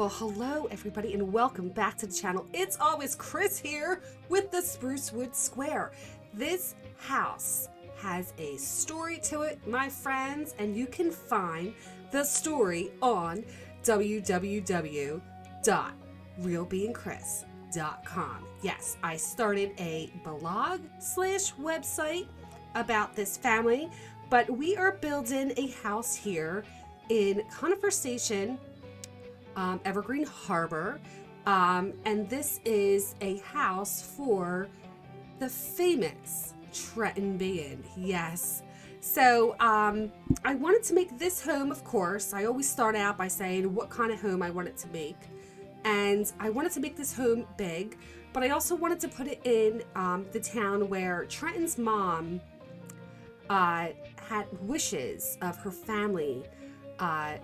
Well, hello everybody and welcome back to the channel. It's always Chris here with the Sprucewood Square. This house has a story to it, my friends, and you can find the story on www.realbeingchris.com. Yes, I started a blog / website about this family, but we are building a house here in Conifer Station, Evergreen Harbor, and this is a house for the famous Trenton band. Yes. So I wanted to make this home, of course. I always start out by saying what kind of home I wanted to make. And I wanted to make this home big, but I also wanted to put it in the town where Trenton's mom had wishes of her family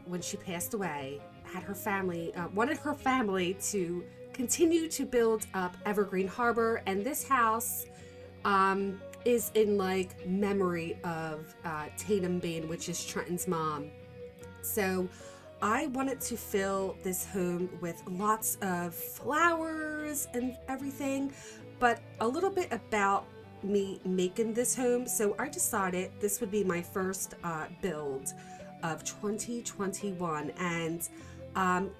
when she passed away. Had her family, wanted her family to continue to build up Evergreen Harbor, and this house is in like memory of Tatum Bean, which is Trenton's mom. So I wanted to fill this home with lots of flowers and everything, but a little bit about me making this home. So I decided this would be my first build of 2021, and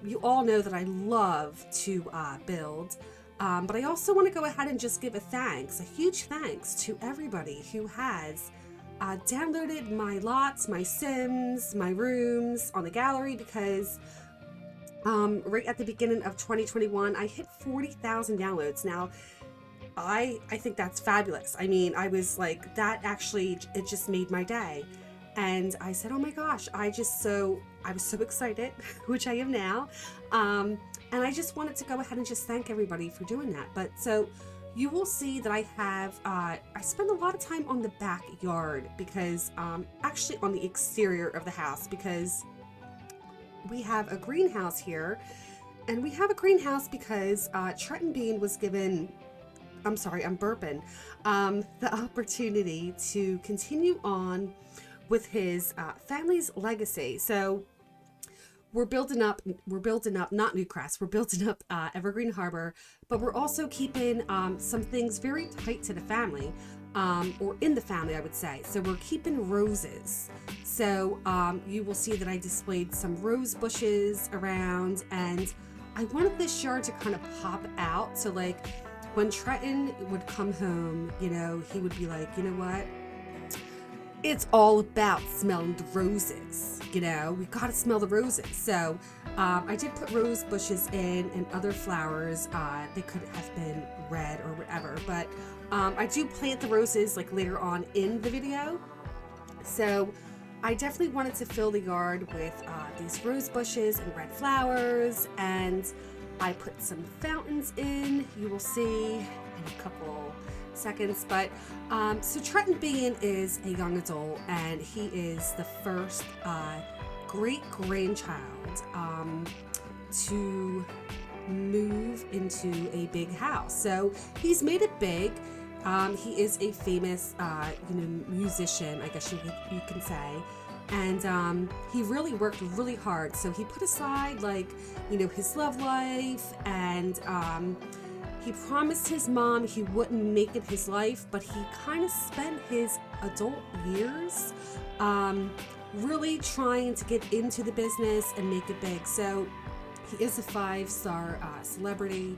you all know that I love to build, but I also want to go ahead and just give a huge thanks to everybody who has downloaded my lots, my sims, my rooms on the gallery, because right at the beginning of 2021 I hit 40,000 downloads. Now I think that's fabulous. I mean, I was like, that actually, it just made my day. And I said, oh my gosh, I was so excited, which I am now. And I just wanted to go ahead and just thank everybody for doing that. But so you will see that I have, I spend a lot of time on the backyard, because actually on the exterior of the house, because we have a greenhouse here. And we have a greenhouse because Trenton Bean was given, I'm sorry, I'm burping, the opportunity to continue on with his family's legacy. So we're building up not Newcrest, we're building up Evergreen Harbor, but we're also keeping some things very tight to the family, or in the family, I would say. So we're keeping roses. So you will see that I displayed some rose bushes around, and I wanted this yard to kind of pop out. So like when Trenton would come home, you know, he would be like, you know what? It's all about smelling the roses. You know, we gotta smell the roses. So I did put rose bushes in and other flowers. They could have been red or whatever, but I do plant the roses like later on in the video. So I definitely wanted to fill the yard with these rose bushes and red flowers, and I put some fountains in, you will see in a couple seconds. But so Trenton Bean is a young adult, and he is the first great-grandchild to move into a big house. So he's made it big. He is a famous musician, I guess you can say. And he really worked really hard. So he put aside his love life, and he promised his mom he wouldn't make it his life, but he kind of spent his adult years really trying to get into the business and make it big. So he is a 5-star celebrity,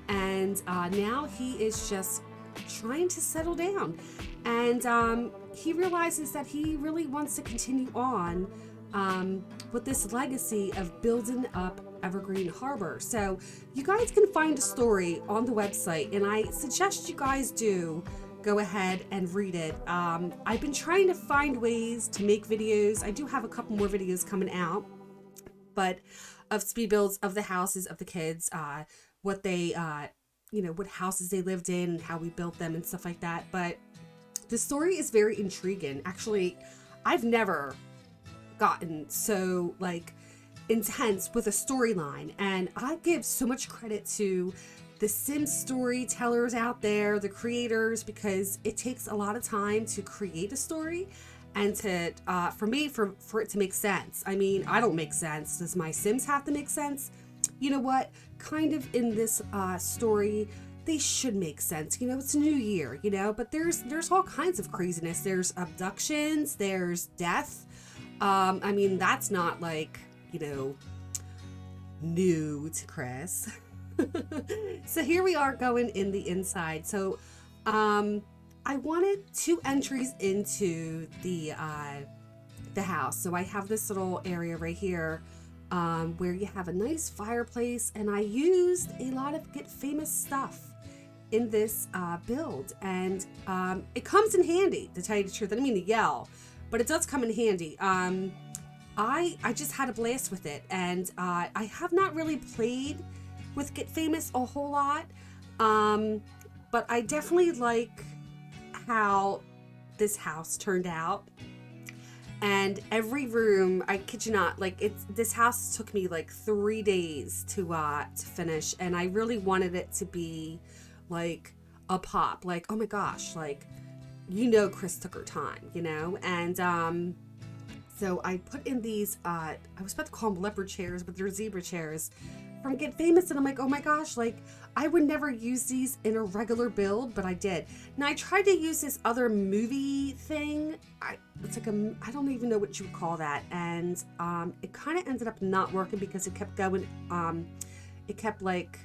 and now he is just trying to settle down. And he realizes that he really wants to continue on with this legacy of building up Evergreen Harbor. So you guys can find a story on the website, and I suggest you guys do go ahead and read it. I've been trying to find ways to make videos. I do have a couple more videos coming out, but of speed builds of the houses of the kids, what they what houses they lived in and how we built them and stuff like that. But the story is very intriguing. Actually, I've never gotten so intense with a storyline, and I give so much credit to the Sims storytellers out there, the creators, because it takes a lot of time to create a story and to for it to make sense. I mean, I don't make sense. Does my Sims have to make sense? you know what, kind of in this story, they should make sense. You know, it's a new year, you know, but there's all kinds of craziness. There's abductions, there's death. I mean, that's not like, you know, new to Chris. So here we are going in the inside. So I wanted 2 entries into the house. So I have this little area right here where you have a nice fireplace, and I used a lot of Get Famous stuff in this build, and it comes in handy, to tell you the truth. I didn't mean to yell, but it does come in handy. I just had a blast with it, and I have not really played with Get Famous a whole lot, but I definitely like how this house turned out. And every room, I kid you not, like this house took me like 3 days to finish, and I really wanted it to be like a pop, like, oh my gosh, like, you know, Chris took her time, you know. And so I put in these I was about to call them leopard chairs, but they're zebra chairs from Get Famous, and I'm like, oh my gosh, like, I would never use these in a regular build, but I did. Now I tried to use this other movie thing. It's like I don't even know what you would call that, and it kind of ended up not working because it kept going. It kept like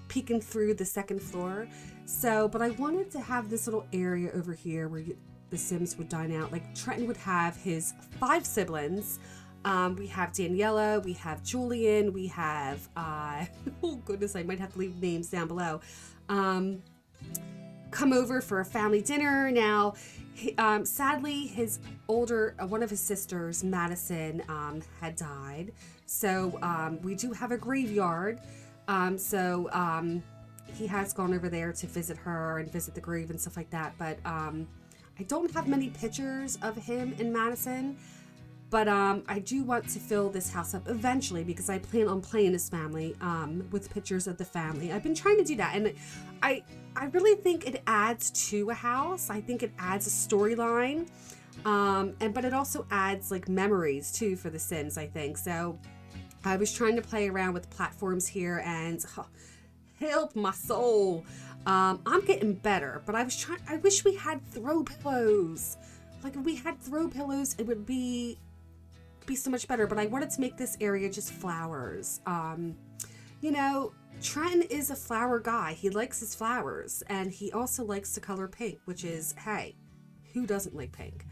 peeking through the second floor. So, but I wanted to have this little area over here where the Sims would dine out. Like Trenton would have his 5 siblings. We have Daniela, we have Julian, we have, oh goodness, I might have to leave names down below, come over for a family dinner. Now, sadly, his older, one of his sisters, Madison, had died. So we do have a graveyard. He has gone over there to visit her and visit the grave and stuff like that. But I don't have many pictures of him and Madison. But I do want to fill this house up eventually because I plan on playing this family with pictures of the family. I've been trying to do that, and I really think it adds to a house. I think it adds a storyline, but it also adds like memories too for the Sims, I think. So I was trying to play around with platforms here, and help my soul, I'm getting better. But I wish we had throw pillows. Like if we had throw pillows, it would be so much better. But I wanted to make this area just flowers. You know, Trenton is a flower guy. He likes his flowers, and he also likes to color pink, which is, hey, who doesn't like pink?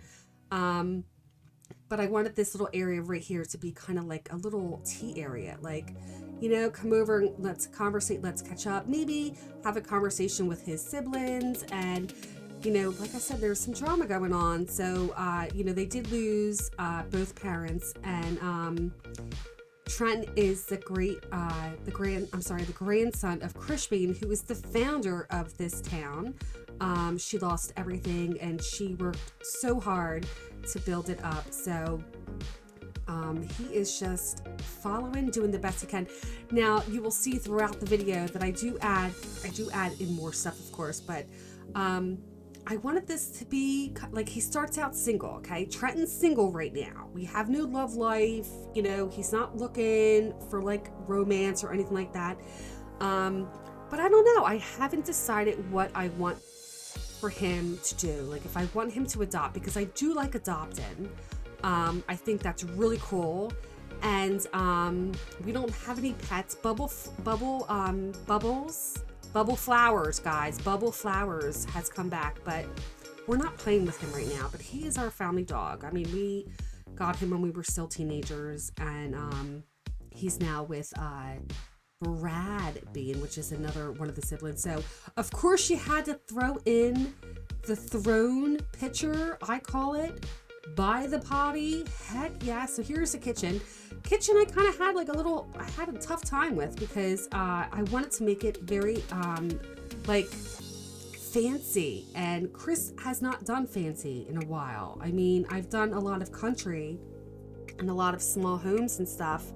But I wanted this little area right here to be kind of like a little tea area. Like, you know, come over and let's conversate, let's catch up, maybe have a conversation with his siblings. And you know, like I said, there's some drama going on. So, you know, they did lose both parents, and Trent is the grandson of Crispin, who is the founder of this town. She lost everything, and she worked so hard to build it up. So, he is just doing the best he can. Now, you will see throughout the video that I do add in more stuff, of course, but I wanted this to be like, he starts out single, okay? Trenton's single right now. We have no love life, you know, he's not looking for like romance or anything like that. But I don't know. I haven't decided what I want for him to do. Like if I want him to adopt, because I do like adopting. I think that's really cool. And we don't have any pets. Bubble Flowers, guys. Bubble Flowers has come back, but we're not playing with him right now. But he is our family dog. I mean, we got him when we were still teenagers, and he's now with Brad Bean, which is another one of the siblings. So, of course, you had to throw in the throne picture, I call it, by the potty. Heck yeah. So here's the kitchen. I kind of had I had a tough time with, because I wanted to make it very like fancy, and Chris has not done fancy in a while. I mean, I've done a lot of country and a lot of small homes and stuff,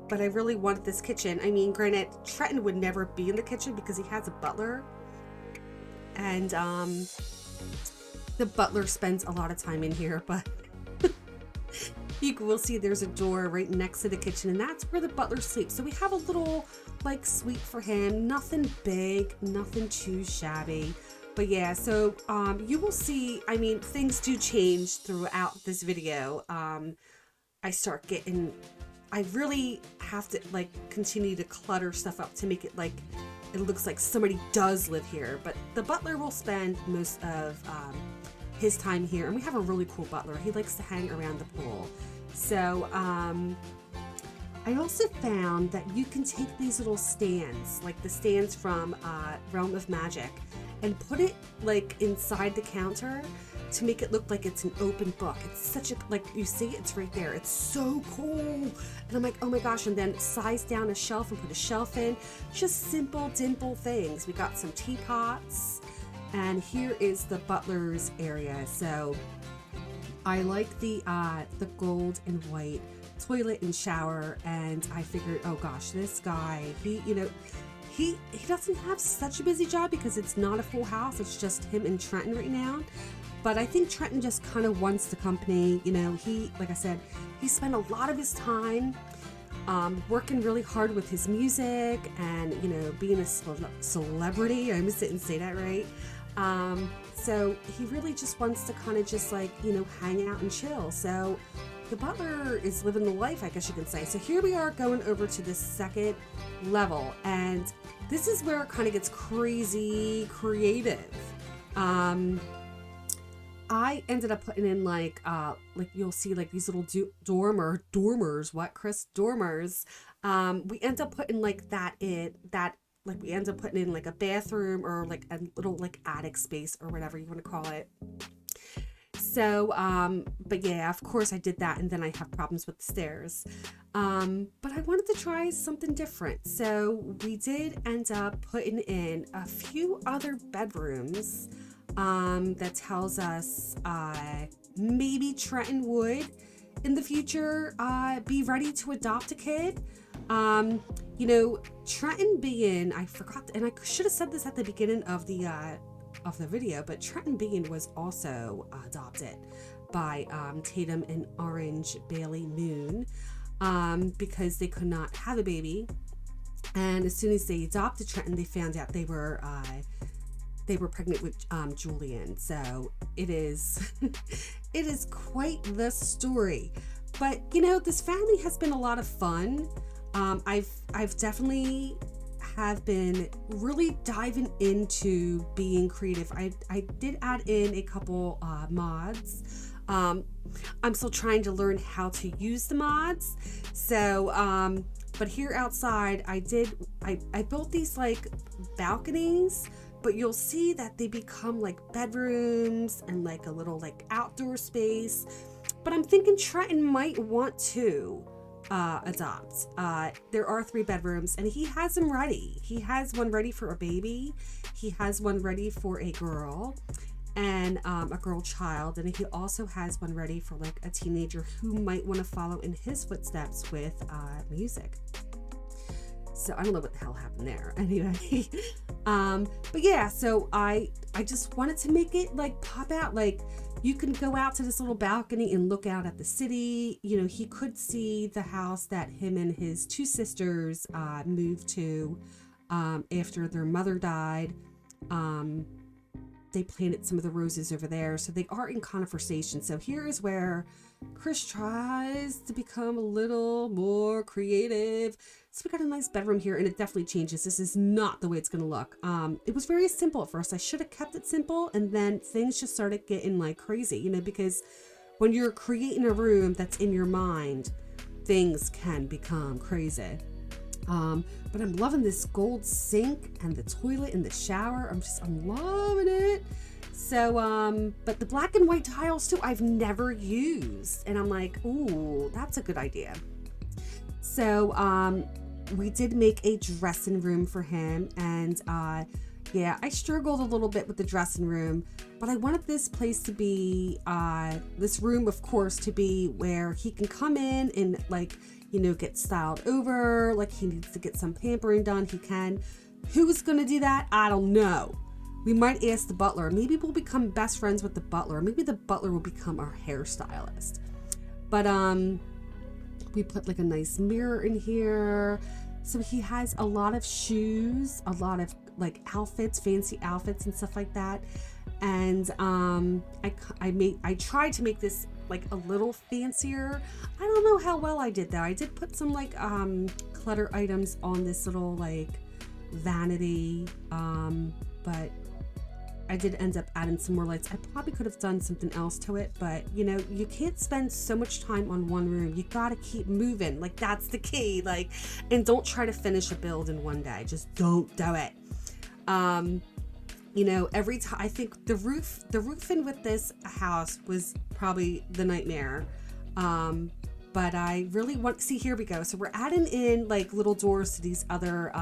but I really wanted this kitchen. I mean, granted, Trenton would never be in the kitchen because he has a butler, and the butler spends a lot of time in here, but You will see there's a door right next to the kitchen, and that's where the butler sleeps. So we have a little like suite for him. Nothing big, nothing too shabby. But yeah, so you will see, I mean, things do change throughout this video. I really have to like continue to clutter stuff up to make it like it looks like somebody does live here. But the butler will spend most of his time here, and we have a really cool butler. He likes to hang around the pool. So I also found that you can take these little stands, like the stands from Realm of Magic, and put it like inside the counter to make it look like it's an open book. It's such a, like, you see it's right there. It's so cool. And I'm like, oh my gosh. And then size down a shelf and put a shelf in. Just simple, dimple things. We got some teapots. And here is the butler's area. So I like the gold and white toilet and shower. And I figured, oh gosh, this guy, he doesn't have such a busy job because it's not a full house. It's just him and Trenton right now. But I think Trenton just kind of wants the company. You know, like I said, he spent a lot of his time working really hard with his music and, you know, being a celebrity. I almost didn't say that right. So he really just wants to kind of just like, you know, hang out and chill. So the butler is living the life, I guess you can say. So here we are going over to the second level, and this is where it kind of gets crazy creative. I ended up putting in like you'll see like these little dormers. What, Chris? Dormers. We end up putting like we end up putting in like a bathroom or like a little like attic space or whatever you want to call it. So, but yeah, of course I did that, and then I have problems with the stairs. But I wanted to try something different. So we did end up putting in a few other bedrooms. That tells us maybe Trenton would in the future be ready to adopt a kid. You know, Trenton being, I forgot, and I should have said this at the beginning of the video, but Trenton being was also adopted by Tatum and Orange Bailey Moon because they could not have a baby. And as soon as they adopted Trenton, they found out they were pregnant with Julian. So it is it is quite the story. But you know, this family has been a lot of fun. I've definitely have been really diving into being creative. I did add in a couple mods. I'm still trying to learn how to use the mods. So but here outside I built these like balconies, but you'll see that they become like bedrooms and like a little like outdoor space. But I'm thinking Trenton might want to adopt. There are 3 bedrooms, and he has them ready. He has one ready for a baby. He has one ready for a girl and a girl child. And he also has one ready for like a teenager who might want to follow in his footsteps with music. So I don't know what the hell happened there. Anyway, but yeah, so I just wanted to make it like pop out. Like you can go out to this little balcony and look out at the city. You know, he could see the house that him and his 2 sisters moved to after their mother died. They planted some of the roses over there, so they are in conversation. So here is where Chris tries to become a little more creative. So we got a nice bedroom here, and it definitely changes. This is not the way it's gonna look. It was very simple at first. I should have kept it simple, and then things just started getting like crazy, you know, because when you're creating a room that's in your mind, things can become crazy. But I'm loving this gold sink and the toilet and the shower. I'm loving it. So, but the black and white tiles too, I've never used. And I'm like, ooh, that's a good idea. So, we did make a dressing room for him. And, yeah, I struggled a little bit with the dressing room, but I wanted this place to be, this room, of course, to be where he can come in and like, you know, get styled over. Like he needs to get some pampering done, he can. Who's gonna do that? I don't know. We might ask the butler. Maybe we'll become best friends with the butler. Maybe the butler will become our hairstylist. But we put like a nice mirror in here. So he has a lot of shoes, a lot of like outfits, fancy outfits and stuff like that. And I tried to make this like a little fancier. I don't know how well I did though. I did put some like clutter items on this little like vanity, but I did end up adding some more lights. I probably could have done something else to it, but you know, you can't spend so much time on one room. You gotta keep moving. Like that's the key. Like, and don't try to finish a build in one day. Just don't do it. You know, every time I think the roofing with this house was probably the nightmare. But I really want, see, here we go. So we're adding in like little doors to these other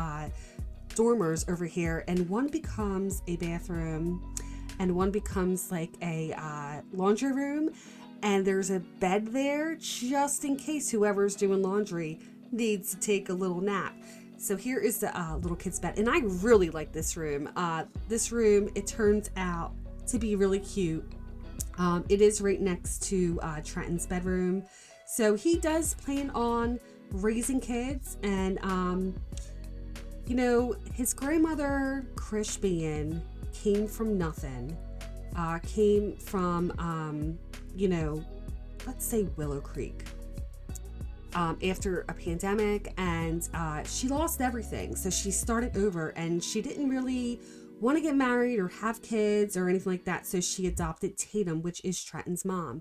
dormers over here, and one becomes a bathroom and one becomes like a laundry room, and there's a bed there just in case whoever's doing laundry needs to take a little nap. So here is the little kid's bed, and I really like this room. This room, it turns out to be really cute. It is right next to Trenton's bedroom, so he does plan on raising kids, and you know, his grandmother, Chris Bean, came from nothing. Came from, you know, let's say Willow Creek. After a pandemic, and she lost everything. So she started over, and she didn't really want to get married or have kids or anything like that. So she adopted Tatum, which is Trenton's mom,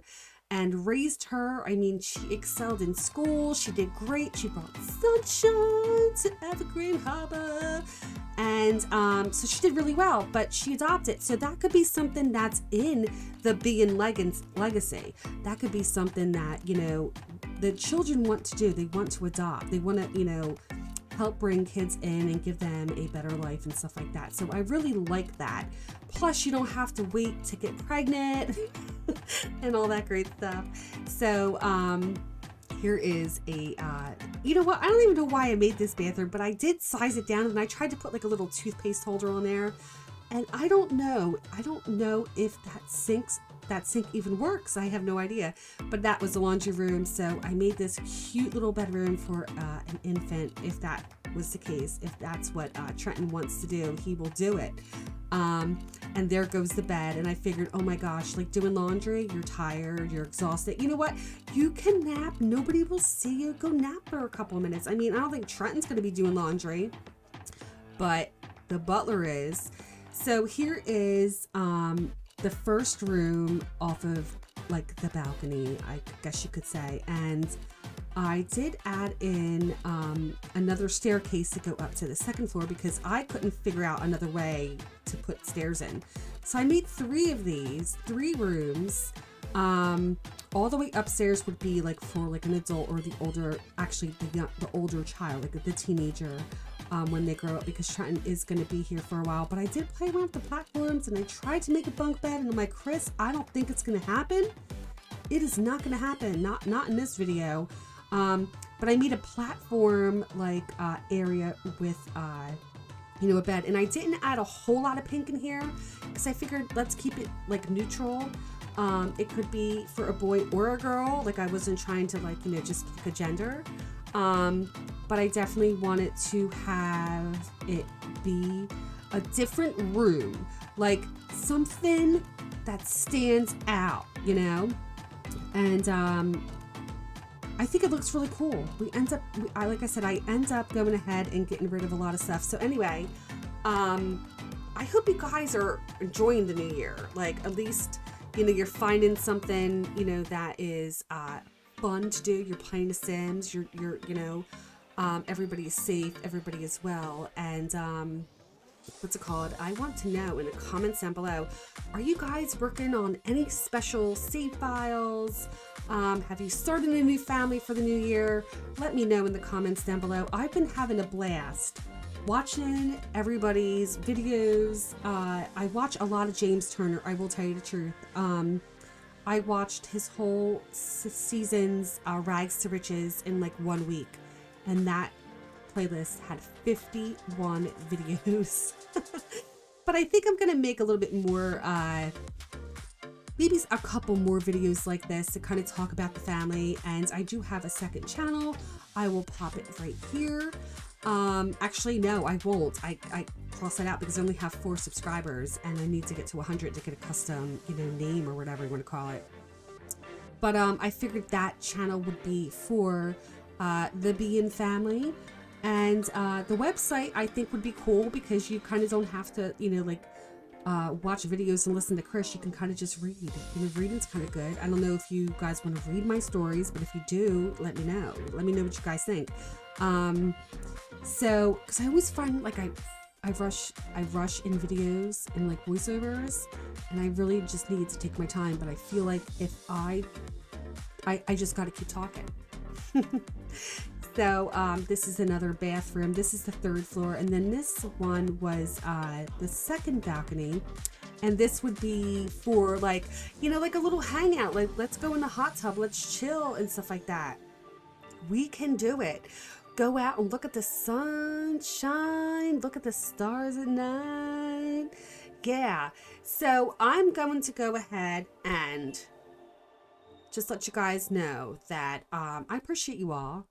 and raised her. I mean, she excelled in school. She did great. She brought sunshine to Evergreen Harbor. And so she did really well, but she adopted. So that could be something that's in the Bean legacy. That could be something that, you know, the children want to do. They want to adopt. They want to, you know, help bring kids in and give them a better life and stuff like that. So I really like that. Plus, you don't have to wait to get pregnant and all that great stuff. So here is a, you know what? I don't even know why I made this bathroom, but I did size it down, and I tried to put like a little toothpaste holder on there. And I don't know if that sink even works. I have no idea, but that was the laundry room. So I made this cute little bedroom for an infant. If that was the case, if that's what Trenton wants to do, he will do it. And there goes the bed. And I figured, oh my gosh, like doing laundry, you're tired, you're exhausted. You know what? You can nap. Nobody will see you. Go nap for a couple of minutes. I mean, I don't think Trenton's going to be doing laundry, but the butler is. So here is the first room off of like the balcony, I guess you could say. And I did add in another staircase to go up to the second floor because I couldn't figure out another way to put stairs in. So I made 3 of these, 3 rooms. All the way upstairs would be like for like an adult or the older, actually the older child, like the teenager, when they grow up, because Trenton is going to be here for a while. But I did play around with the platforms, and I tried to make a bunk bed, and I'm like, Chris, I don't think it's going to happen. It is not going to happen. Not in this video. But I made a platform like area with you know, a bed, and I didn't add a whole lot of pink in here because I figured let's keep it like neutral. It could be for a boy or a girl. Like I wasn't trying to like, you know, just pick a gender. But I definitely wanted to have it be a different room, like something that stands out, you know? And I think it looks really cool. Like I said, I end up going ahead and getting rid of a lot of stuff. So anyway, I hope you guys are enjoying the new year. Like at least, you know, you're finding something, you know, that is fun to do. You're playing The Sims. You're you know, everybody is safe. Everybody is well. And what's it called? I want to know in the comments down below, are you guys working on any special save files? Have you started a new family for the new year? Let me know in the comments down below. I've been having a blast watching everybody's videos. I watch a lot of James Turner, I will tell you the truth. I watched his whole season's Rags to Riches in like 1 week, and that playlist had 51 videos. But I think I'm gonna make a little bit more maybe a couple more videos like this to kind of talk about the family. And I do have a second channel. I will pop it right here. Actually, no, I won't. I cross that out because I only have 4 subscribers and I need to get to 100 to get a custom, name or whatever you want to call it. But I figured that channel would be for the Bean family. And the website I think would be cool because you kind of don't have to, watch videos and listen to Chris. You can kind of just read. Reading's kind of good. I don't know if you guys want to read my stories, but if you do, let me know. Let me know what you guys think. So, because I always find like I rush in videos and like voiceovers, and I really just need to take my time. But I feel like if I just got to keep talking. So this is another bathroom. This is the 3rd floor, and then this one was the 2nd balcony, and this would be for like like a little hangout. Like, let's go in the hot tub, let's chill and stuff like that. We can do it. Go out and look at the sunshine, look at the stars at night. Yeah. So I'm going to go ahead and just let you guys know that I appreciate you all.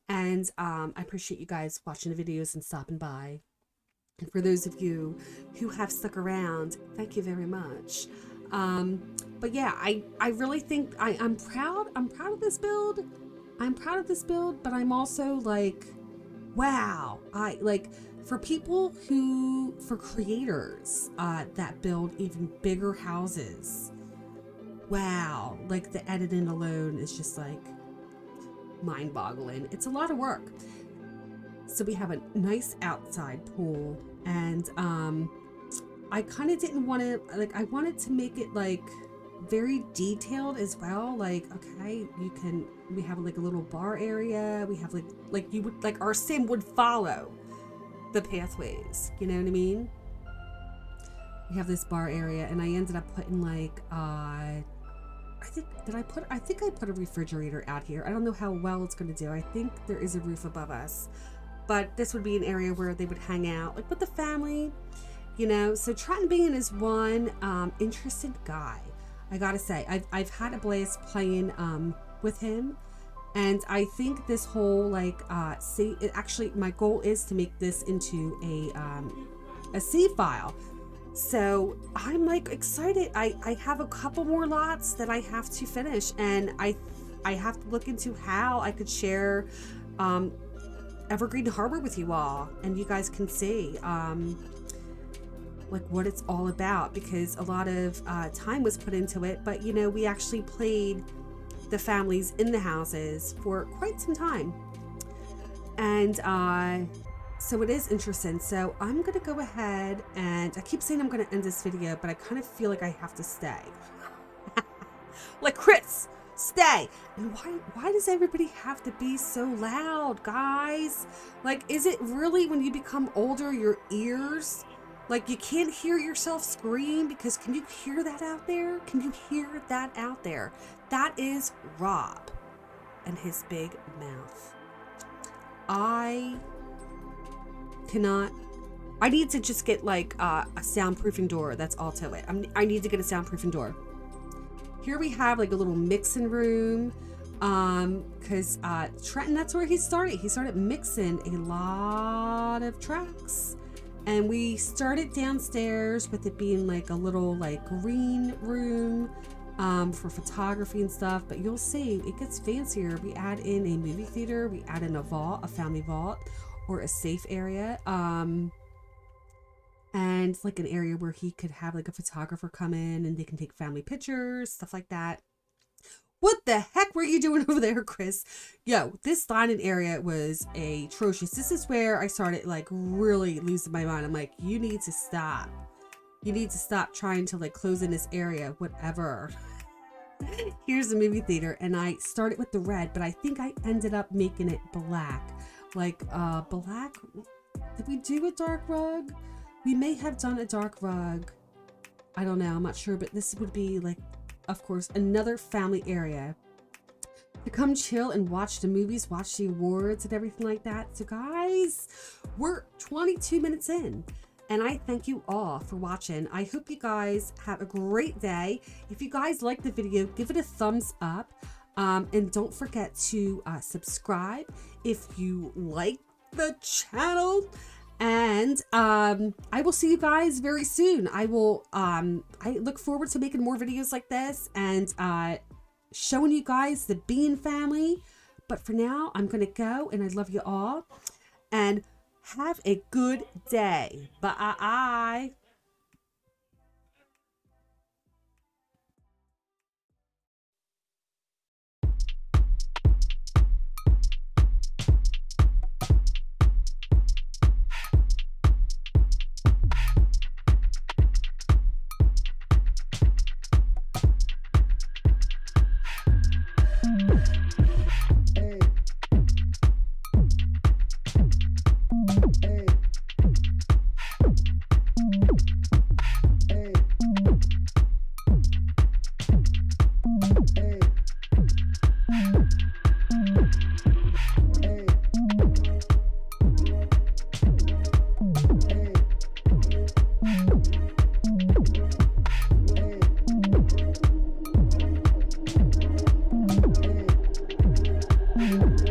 And I appreciate you guys watching the videos and stopping by. And for those of you who have stuck around, thank you very much. But yeah, I really think I'm proud of this build. I'm proud of this build, but I'm also like, wow. For creators that build even bigger houses. Wow. Like, the editing alone is just like mind-boggling. It's a lot of work. So we have a nice outside pool, and I kind of didn't want to, like, I wanted to make it like very detailed as well. Like, okay, we have like a little bar area. We have like you would, like, our sim would follow the pathways, you know what I mean? We have this bar area, and I ended up putting like I think I put a refrigerator out here. I don't know how well it's going to do. I think there is a roof above us, but this would be an area where they would hang out, like with the family, So Trenton Bean is one interested guy. I gotta say, I've had a blast playing with him, and I think this whole actually my goal is to make this into a save file. So I'm like excited. I have a couple more lots that I have to finish, and I have to look into how I could share Evergreen Harbor with you all, and you guys can see like what it's all about, because a lot of time was put into it. But we actually played the families in the houses for quite some time, and so it is interesting. So I'm gonna go ahead, and I keep saying I'm gonna end this video, but I kind of feel like I have to stay. Like, Chris, stay. And why does everybody have to be so loud, guys? Like, is it really when you become older, your ears, like, you can't hear yourself scream? Because can you hear that out there? Can you hear that out there? That is Rob and his big mouth. I need to just get like a soundproofing door. That's all to it. I need to get a soundproofing door. Here we have like a little mixing room, because Trenton, that's where he started. He started mixing a lot of tracks, and we started downstairs with it being like a little like green room for photography and stuff. But you'll see it gets fancier. We add in a movie theater, we add in a vault, a family vault, or a safe area, and like an area where he could have like a photographer come in and they can take family pictures, stuff like that. What the heck were you doing over there, Chris? Yo, this dining area was atrocious. This is where I started like really losing my mind. I'm like, you need to stop. You need to stop trying to like close in this area, whatever. Here's the movie theater, and I started with the red, but I think I ended up making it black. Like black. Did we do a dark rug? We may have done a dark rug. I don't know, I'm not sure, but this would be like, of course, another family area to come chill and watch the movies, watch the awards and everything like that. So guys, we're 22 minutes in, And I thank you all for watching. I hope you guys have a great day. If you guys like the video, give it a thumbs up. And don't forget to subscribe if you like the channel. And I will see you guys very soon. I look forward to making more videos like this and showing you guys the Bean family. But for now, I'm going to go, and I love you all. And have a good day. Bye. Hey.